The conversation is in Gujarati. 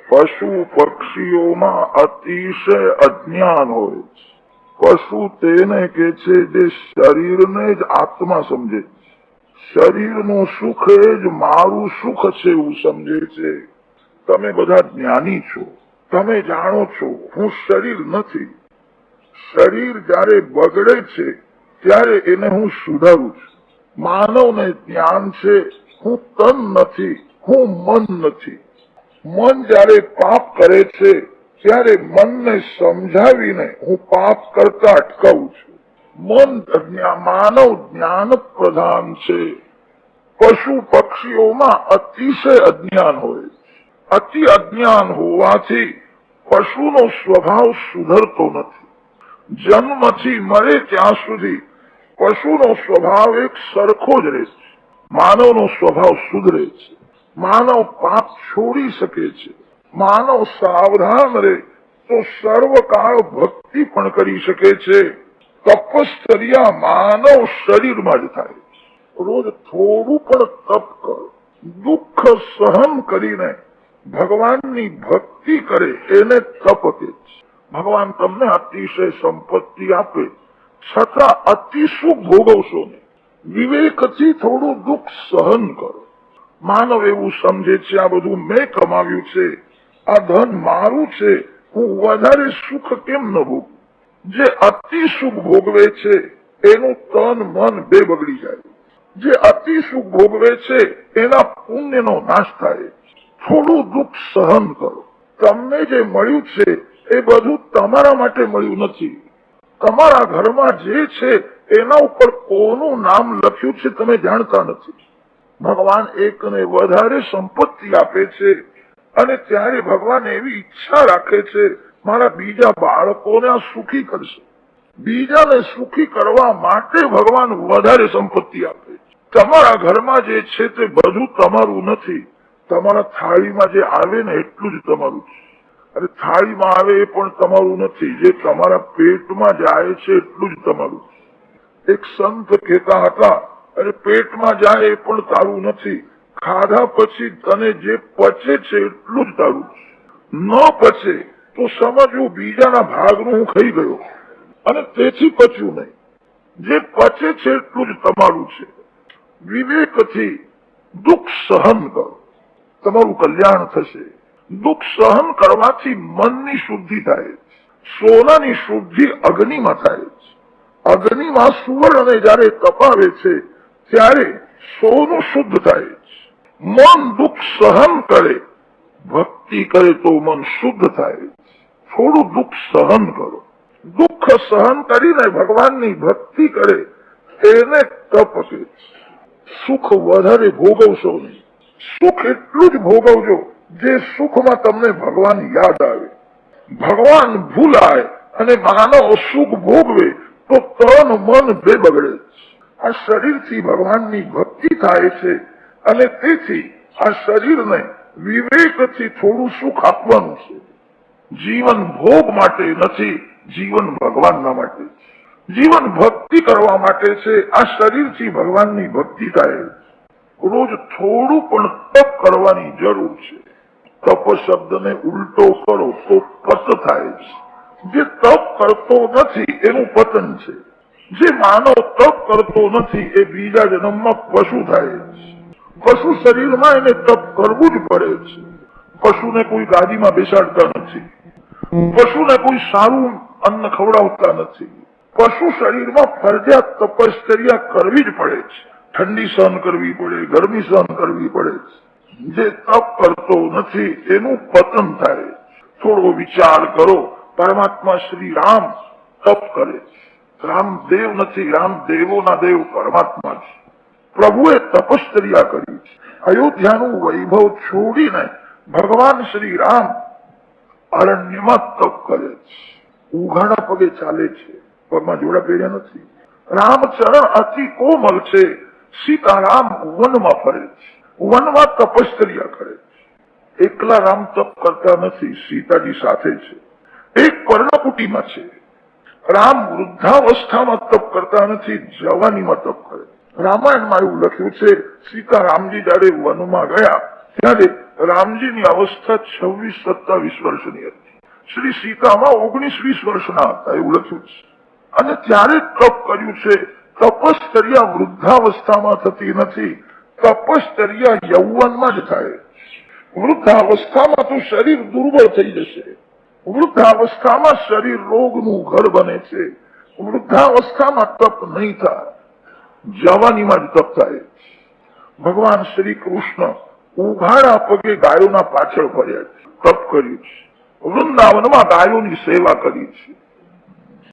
પશુ પક્ષીઓમાં અતિશય અજ્ઞાન હોય છે. પશુ તેને કે છે જે શરીરને જ આત્મા સમજે છે. શરીરનું સુખ એ જ મારું સુખ છે એવું સમજે છે. તમે બધા જ્ઞાની છો, તમે જાણો છો હું શરીર નથી. શરીર જયારે બગડે છે ત્યારે એને હું સુધારું છું. માનવને જ્ઞાન છે હું તન નથી, હું મન નથી. મન જયારે પાપ કરે છે ત્યારે મનને સમજાવીને હું પાપ કરતા અટકાવું છું. મન માનવ જ્ઞાન પ્રધાન છે. પશુ પક્ષીઓમાં અતિશય અજ્ઞાન હોય. અતિ અજ્ઞાન હોવાથી પશુનો સ્વભાવ સુધરતો નથી. જન્મથી મરે ત્યાં સુધી પશુનો સ્વભાવ એક સરખો જ રહે છે. માનવનો સ્વભાવ સુધરે છે. માનવ પાપ છોડી શકે છે. માનવ સાવધાન રહે તો સર્વકાળ ભક્તિ પણ કરી શકે છે. તપશ્ચર્યા માનવ શરીરમાં જ થાય. રોજ થોડું પણ તપ કર, દુઃખ સહન કરીને ભગવાનની ભક્તિ કરે એને તપ કે છે. ભગવાન તમને અતિશય સંપત્તિ આપે છતાં અતિ સુખ ભોગવશો નહીં. વિવેકથી થોડું દુઃખ સહન કરો. માનવ એવું સમજે છે આ બધું મેં કમાવ્યું છે, આ ધન મારું છે, હું વધારે સુખ કેમ ન ભોગવું. જે અતિ સુખ ભોગવે છે એનું તન મન બે બગડી જાય. જે અતિ સુખ ભોગવે છે એના પુણ્યનો નાશ થાય. થોડું દુઃખ સહન કરો. તમને જે મળ્યું છે એ બધું તમારા માટે મળ્યું નથી. તમારા ઘરમાં જે છે એના ઉપર કોનું નામ લખ્યું છે તમે જાણતા નથી. ભગવાન એકને વધારે સંપત્તિ આપે છે અને ત્યારે ભગવાન એવી ઈચ્છા રાખે છે મારા બીજા બાળકોને આ સુખી કરશે. બીજાને સુખી કરવા માટે ભગવાન વધારે સંપત્તિ આપે છે. તમારા ઘરમાં જે છે તે બધું તમારું નથી. તમારા થાળીમાં જે આવે ને એટલું જ તમારું છે. અરે થાળીમાં આવે એ પણ તમારું નથી. જે તમારા પેટમાં જાય છે એટલું જ તમારું છે. એક સંત કહેતા હતા અરે પેટમાં જાય એ પણ તારું નથી. ખાધા પછી તને જે પચે છે એટલું જ તારું છે. ન પચે તો સમજવું બીજાના ભાગનું હું ખાઈ ગયો અને તેથી પચ્યું નહીં. જે પચે છે એટલું જ તમારું છે. વિવેકથી દુઃખ સહન કરો, તમારું કલ્યાણ થશે. દુઃખ સહન કરવાથી મનની શુદ્ધિ થાય છે. સોનાની શુદ્ધિ અગ્નિમાં થાય છે. અગ્નિમાં સુવર્ણને જયારે તપાવે છે ત્યારે સોનું શુદ્ધ થાય છે. મન દુઃખ સહન કરે, ભક્તિ કરે તો મન શુદ્ધ થાય છે. થોડું દુઃખ સહન કરો. દુઃખ સહન કરીને ભગવાનની ભક્તિ કરે એને તપ છે. સુખ વધારે ભોગવશો નહીં. સુખ એટલું જ ભોગવજો જે સુખમાં તમને ભગવાન યાદ આવે. ભગવાન ભૂલાય અને માનવ સુખ ભોગવે તો તન મન બે બગડે. આ શરીરથી ભગવાનની ભક્તિ થાય છે અને તેથી આ શરીરને વિવેકથી થોડું સુખ આપવાનું છે. જીવન ભોગ માટે નથી, જીવન ભગવાનના માટે છે. જીવન ભક્તિ કરવા માટે છે. આ શરીરથી ભગવાનની ભક્તિ થાય. રોજ થોડું પણ તપ કરવાની જરૂર છે. તપ શબ્દને ઉલટો કરો તો પત થાય છે. જે તપ કરતો નથી એનું પતન છે. જે માનવ તપ કરતો નથી એ બીજા જન્મમાં પશુ થાય છે. પશુ શરીરમાં એને તપ કરવું જ પડે છે. પશુને કોઈ ગાદીમાં બેસાડતા નથી. પશુને કોઈ સારું અન્ન ખવડાવતા નથી. પશુ શરીરમાં ફરજિયાત તપશ્ચર્યા કરવી જ પડે છે. ઠંડી સહન કરવી પડે, ગરમી સહન કરવી પડે છે. જે તપ કરતો નથી એનું પતન થાય. થોડો વિચાર કરો. પરમાત્મા શ્રી રામ તપ કરે છે. રામ દેવ નથી, રામ દેવોના દેવ પરમાત્મા છે. પ્રભુએ તપશ્ચર્યા કરી છે. અયોધ્યાનું વૈભવ છોડીને ભગવાન શ્રી રામ અરણ્યમાં તપ કરે છે. ઉઘાડા પગે ચાલે છે. પગમાં જોડા પહેર્યા નથી. રામચરણ અતિ કોમલ છે. સીતારામ વનમાં ફરે છે. વનમાં તપશ્ચર્યા કરે છે. એકલા રામ તપ કરતા નથી, સીતાજી સાથે છે. એક પર્ણકુટીમાં છે. રામ વૃદ્ધાવસ્થામાં તપ કરતા નથી, જવાનીમાં તપ કરે. રામાયણમાં એવું લખ્યું છે સીતારામજી જયારે વનમાં ગયા ત્યારે રામજીની અવસ્થા 26-27 વર્ષની હતી. શ્રી સીતામાં 19-20 વર્ષના હતા એવું લખ્યું છે. અને ત્યારે તપ કર્યું છે. તપશ્ચર્યા વૃદ્ધાવસ્થામાં થતી નથી, તપશ્ચર્યા યૌવનમાં જ થાય. વૃદ્ધાવસ્થામાં તો શરીર દુર્બળ થઈ જશે. વૃદ્ધાવસ્થામાં શરીર રોગનું ઘર બને છે. વૃદ્ધાવસ્થામાં તપ નહીં થાય, જવાનીમાં જ તપ થાય. ભગવાન શ્રી કૃષ્ણ ઉઘાડા પગે ગાયોના પાછળ ફર્યા છે, તપ કર્યું છે. વૃંદાવનમાં ગાયોની સેવા કરી છે.